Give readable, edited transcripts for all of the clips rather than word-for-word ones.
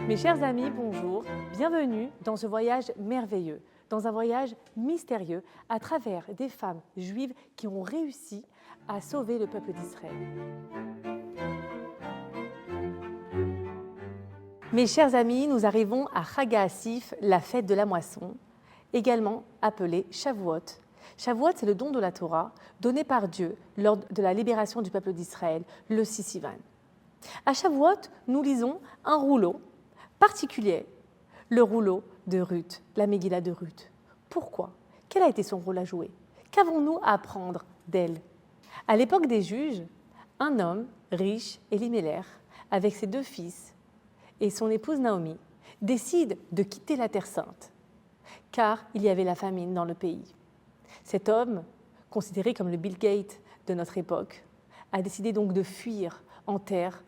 Mes chers amis, bonjour, bienvenue dans ce voyage merveilleux, dans un voyage mystérieux à travers des femmes juives qui ont réussi à sauver le peuple d'Israël. Mes chers amis, nous arrivons à Chag HaAsif, la fête de la moisson, également appelée Shavuot. Shavuot, c'est le don de la Torah donné par Dieu lors de la libération du peuple d'Israël, le 6 Sivan. À Shavuot, nous lisons un rouleau particulier, le rouleau de Ruth, la Megillah de Ruth. Pourquoi? Quel a été son rôle à jouer? Qu'avons-nous à apprendre d'elle? À l'époque des juges, un homme riche, Elimelech, avec ses 2 fils et son épouse Naomi, décide de quitter la Terre Sainte, car il y avait la famine dans le pays. Cet homme, considéré comme le Bill Gates de notre époque, a décidé donc de fuir en terre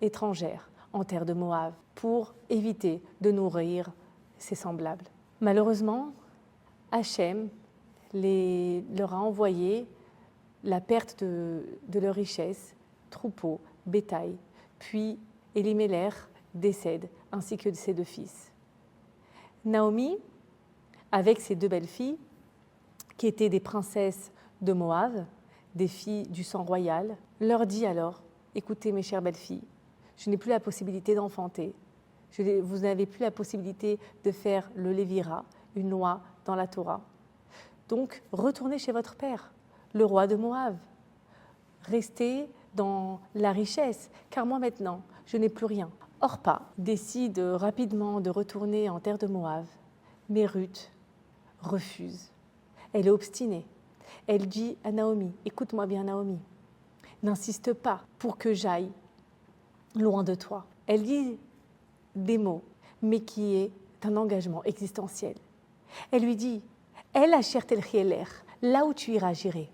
étrangère, en terre de Moab, pour éviter de nourrir ses semblables. Malheureusement, Hachem leur a envoyé la perte de leurs richesses, troupeaux, bétail, puis Elimelech décède, ainsi que ses 2 fils. Naomi, avec ses 2 belles-filles, qui étaient des princesses de Moab, des filles du sang royal, leur dit alors: « Écoutez mes chères belles-filles, je n'ai plus la possibilité d'enfanter. Vous n'avez plus la possibilité de faire le Lévira, une loi dans la Torah. Donc, retournez chez votre père, le roi de Moab. Restez dans la richesse, car moi maintenant, je n'ai plus rien. » Orpa décide rapidement de retourner en terre de Moab, mais Ruth refuse. Elle est obstinée. Elle dit à Naomi: « Écoute-moi bien, Naomi, n'insiste pas pour que j'aille loin de toi. » Elle dit des mots, mais qui est un engagement existentiel. Elle lui dit: « El asher telchi elech, là où tu iras, j'irai.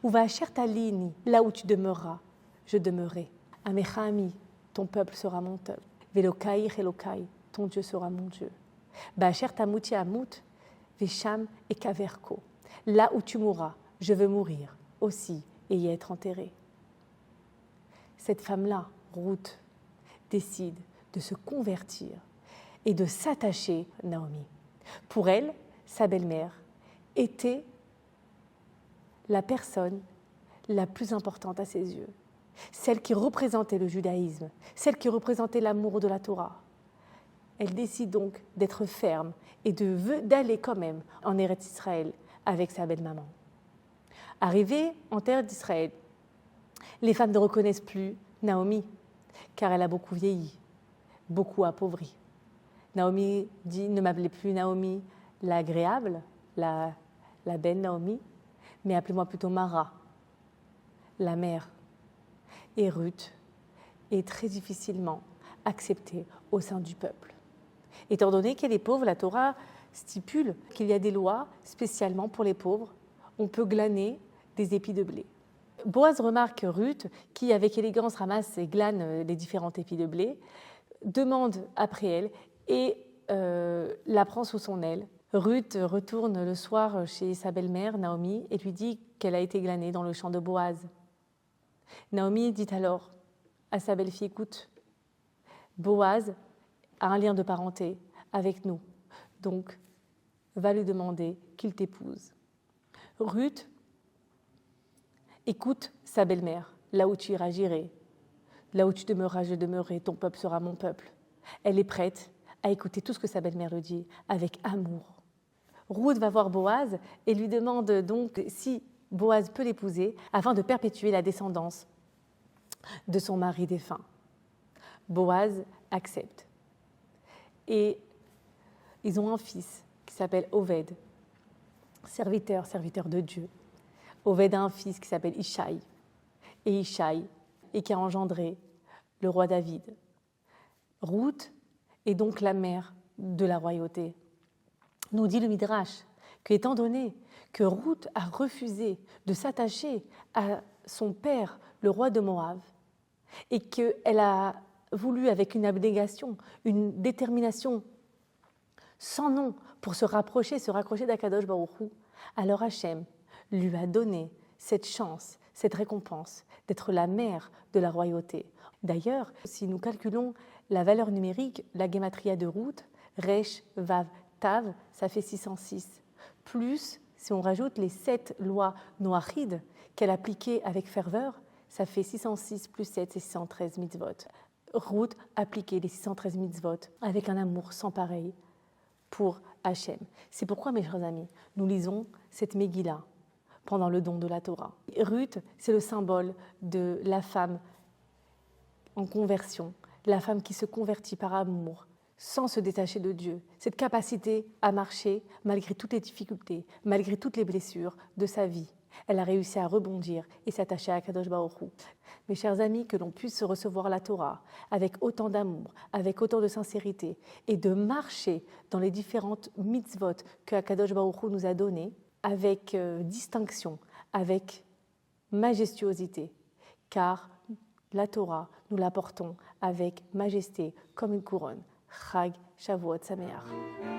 Ou va asher talini, là où tu demeureras, je demeurerai. Amecha ami, ton peuple sera mon peuple. Velokai Elokai, ton Dieu sera mon Dieu. Ba asher tamuti amut, vesham ekaverko. Là où tu mourras, je veux mourir aussi et y être enterré. » Cette femme-là, Ruth, décide de se convertir et de s'attacher à Naomi. Pour elle, sa belle-mère était la personne la plus importante à ses yeux, celle qui représentait le judaïsme, celle qui représentait l'amour de la Torah. Elle décide donc d'être ferme et d'aller quand même en Eretz Israël avec sa belle-maman. Arrivée en terre d'Israël, les femmes ne reconnaissent plus Naomi, car elle a beaucoup vieilli, beaucoup appauvri. Naomi dit: « Ne m'appelez plus Naomi l'agréable, la belle Naomi, mais appelez-moi plutôt Mara, la mère. » Et Ruth est très difficilement acceptée au sein du peuple. Étant donné qu'elle est pauvre, la Torah stipule qu'il y a des lois spécialement pour les pauvres. On peut glaner des épis de blé. Boaz remarque Ruth, qui avec élégance ramasse et glane les différents épis de blé, demande après elle et la prend sous son aile. Ruth retourne le soir chez sa belle-mère, Naomi, et lui dit qu'elle a été glanée dans le champ de Boaz. Naomi dit alors à sa belle-fille: « Écoute, Boaz a un lien de parenté avec nous, donc va lui demander qu'il t'épouse. » Ruth écoute sa belle-mère: « Là où tu iras, j'irai. Là où tu demeureras, je demeurerai. Ton peuple sera mon peuple. » Elle est prête à écouter tout ce que sa belle-mère lui dit avec amour. Ruth va voir Boaz et lui demande donc si Boaz peut l'épouser afin de perpétuer la descendance de son mari défunt. Boaz accepte. Et ils ont un fils qui s'appelle Oved, serviteur de Dieu. Oved a un fils qui s'appelle Ishaï, et qui a engendré le roi David. Ruth est donc la mère de la royauté. Nous dit le Midrash qu'étant donné que Ruth a refusé de s'attacher à son père, le roi de Moab, et qu'elle a voulu avec une abnégation, une détermination sans nom pour se raccrocher d'Akadosh Baruch Hu, alors Hachem lui a donné cette chance, cette récompense d'être la mère de la royauté, D'ailleurs, si nous calculons la valeur numérique, la gematria de Ruth, Resh, Vav, Tav, ça fait 606. Plus, si on rajoute les 7 lois noachides qu'elle appliquait avec ferveur, ça fait 606 plus 7, c'est 613 mitzvot. Ruth appliquait les 613 mitzvot avec un amour sans pareil pour Hachem. C'est pourquoi, mes chers amis, nous lisons cette Megillah pendant le don de la Torah. Ruth, c'est le symbole de la femme en conversion, la femme qui se convertit par amour, sans se détacher de Dieu. Cette capacité à marcher malgré toutes les difficultés, malgré toutes les blessures de sa vie. Elle a réussi à rebondir et s'attacher à Kadosh Baruch Hu. Mes chers amis, que l'on puisse recevoir la Torah avec autant d'amour, avec autant de sincérité et de marcher dans les différentes mitzvot que Kadosh Baruch Hu nous a données avec distinction, avec majestuosité, car la Torah, nous la portons avec majesté comme une couronne. Chag Shavuot Sameach.